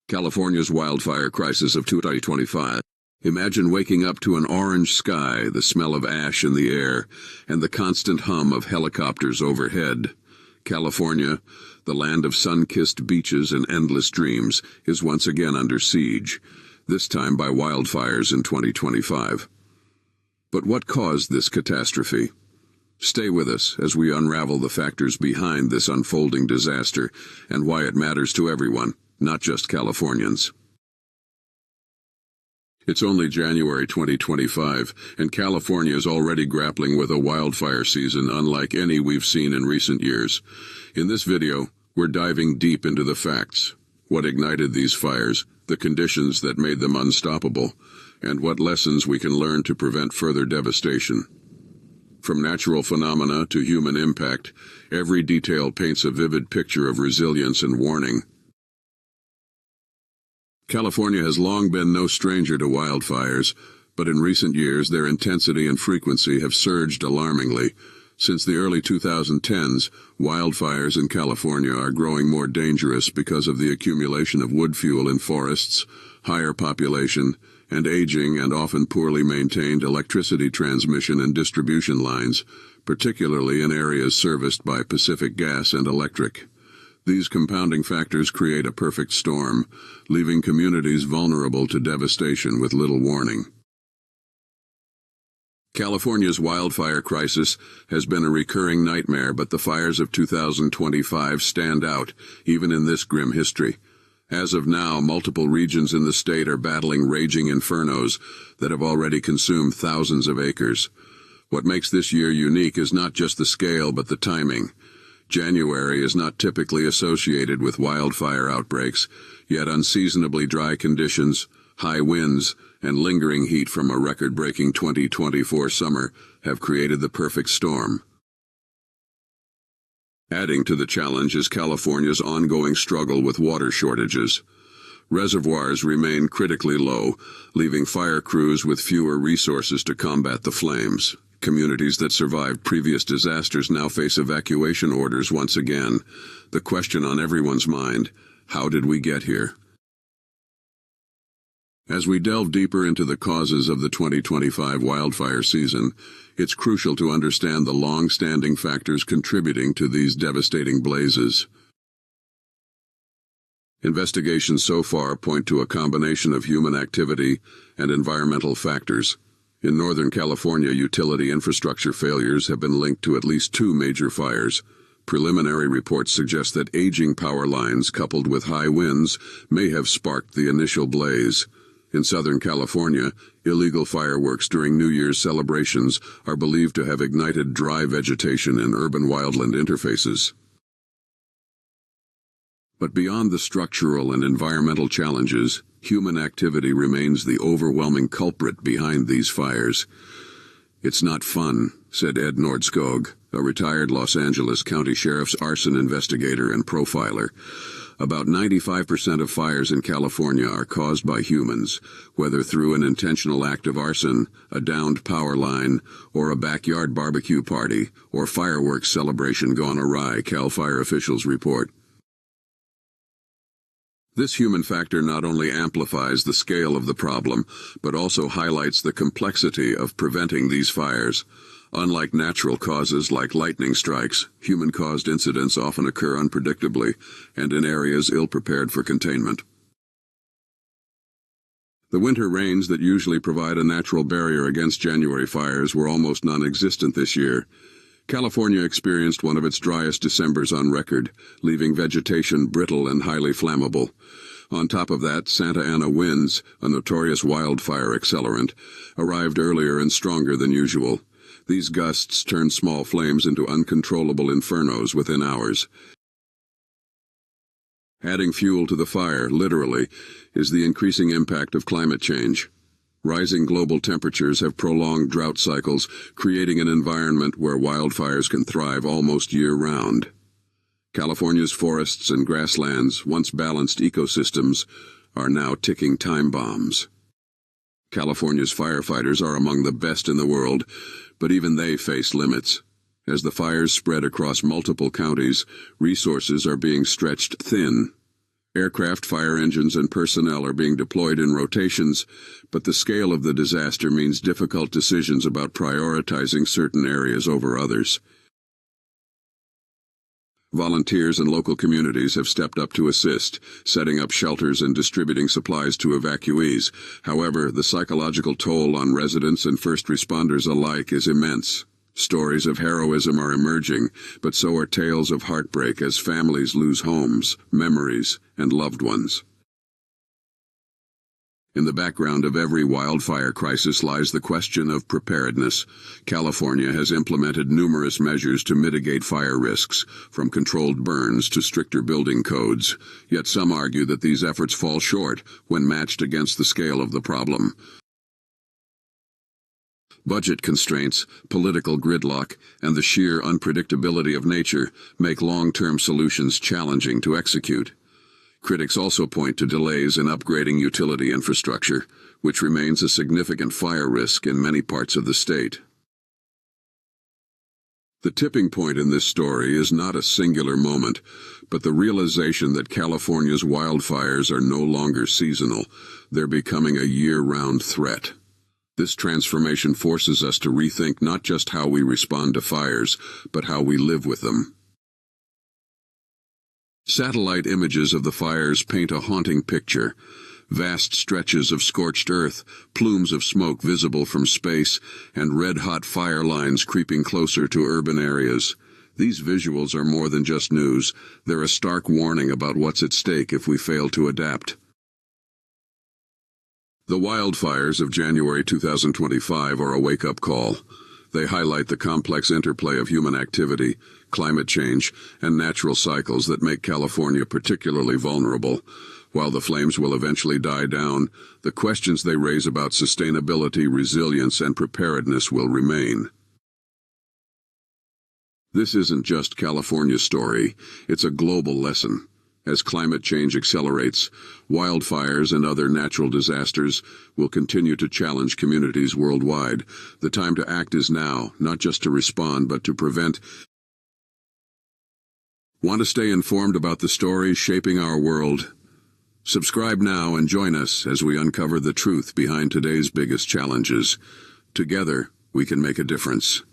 California's wildfire crisis of 2025. Imagine waking up to an orange sky, the smell of ash in the air, and the constant hum of helicopters overhead. California, the land of sun-kissed beaches and endless dreams, is once again under siege, this time by wildfires in 2025. But what caused this catastrophe? Stay with us as we unravel the factors behind this unfolding disaster and why it matters to everyone, not just Californians. It's only January 2025, and California is already grappling with a wildfire season unlike any we've seen in recent years. In this video, we're diving deep into the facts, what ignited these fires, the conditions that made them unstoppable, and what lessons we can learn to prevent further devastation. From natural phenomena to human impact, every detail paints a vivid picture of resilience and warning. California has long been no stranger to wildfires, but in recent years their intensity and frequency have surged alarmingly. Since the early 2010s, wildfires in California are growing more dangerous because of the accumulation of wood fuel in forests, higher population, and aging and often poorly maintained electricity transmission and distribution lines, particularly in areas serviced by Pacific Gas and Electric. These compounding factors create a perfect storm, leaving communities vulnerable to devastation with little warning. California's wildfire crisis has been a recurring nightmare, but the fires of 2025 stand out, even in this grim history. As of now, multiple regions in the state are battling raging infernos that have already consumed thousands of acres. What makes this year unique is not just the scale, but the timing. January is not typically associated with wildfire outbreaks, yet unseasonably dry conditions, high winds, and lingering heat from a record-breaking 2024 summer have created the perfect storm. Adding to the challenge is California's ongoing struggle with water shortages. Reservoirs remain critically low, leaving fire crews with fewer resources to combat the flames. Communities that survived previous disasters now face evacuation orders once again. The question on everyone's mind: how did we get here? As we delve deeper into the causes of the 2025 wildfire season, it's crucial to understand the long-standing factors contributing to these devastating blazes. Investigations so far point to a combination of human activity and environmental factors. In Northern California, utility infrastructure failures have been linked to at least 2 major fires. Preliminary reports suggest that aging power lines coupled with high winds may have sparked the initial blaze. In Southern California, illegal fireworks during New Year's celebrations are believed to have ignited dry vegetation in urban wildland interfaces. But beyond the structural and environmental challenges, human activity remains the overwhelming culprit behind these fires. "It's not fun," said Ed Nordskog, a retired Los Angeles County Sheriff's arson investigator and profiler. About 95% of fires in California are caused by humans, whether through an intentional act of arson, a downed power line, or a backyard barbecue party, or fireworks celebration gone awry, Cal Fire officials report. This human factor not only amplifies the scale of the problem, but also highlights the complexity of preventing these fires. Unlike natural causes like lightning strikes, human-caused incidents often occur unpredictably and in areas ill-prepared for containment. The winter rains that usually provide a natural barrier against January fires were almost non-existent this year. California experienced one of its driest Decembers on record, leaving vegetation brittle and highly flammable. On top of that, Santa Ana winds, a notorious wildfire accelerant, arrived earlier and stronger than usual. These gusts turned small flames into uncontrollable infernos within hours. Adding fuel to the fire, literally, is the increasing impact of climate change. Rising global temperatures have prolonged drought cycles, creating an environment where wildfires can thrive almost year-round. California's forests and grasslands, once balanced ecosystems, are now ticking time bombs. California's firefighters are among the best in the world, but even they face limits. As the fires spread across multiple counties, resources are being stretched thin. Aircraft, fire engines, and personnel are being deployed in rotations, but the scale of the disaster means difficult decisions about prioritizing certain areas over others. Volunteers and local communities have stepped up to assist, setting up shelters and distributing supplies to evacuees. However, the psychological toll on residents and first responders alike is immense. Stories of heroism are emerging, but so are tales of heartbreak as families lose homes, memories, and loved ones. In the background of every wildfire crisis lies the question of preparedness. California has implemented numerous measures to mitigate fire risks, from controlled burns to stricter building codes. Yet some argue that these efforts fall short when matched against the scale of the problem. Budget constraints, political gridlock, and the sheer unpredictability of nature make long-term solutions challenging to execute. Critics also point to delays in upgrading utility infrastructure, which remains a significant fire risk in many parts of the state. The tipping point in this story is not a singular moment, but the realization that California's wildfires are no longer seasonal. They're becoming a year-round threat. This transformation forces us to rethink not just how we respond to fires, but how we live with them. Satellite images of the fires paint a haunting picture. Vast stretches of scorched earth, plumes of smoke visible from space, and red-hot fire lines creeping closer to urban areas. These visuals are more than just news. They're a stark warning about what's at stake if we fail to adapt. The wildfires of January 2025 are a wake-up call. They highlight the complex interplay of human activity, climate change, and natural cycles that make California particularly vulnerable. While the flames will eventually die down, the questions they raise about sustainability, resilience, and preparedness will remain. This isn't just California's story, it's a global lesson. As climate change accelerates, wildfires and other natural disasters will continue to challenge communities worldwide. The time to act is now, not just to respond, but to prevent. Want to stay informed about the stories shaping our world? Subscribe now and join us as we uncover the truth behind today's biggest challenges. Together, we can make a difference.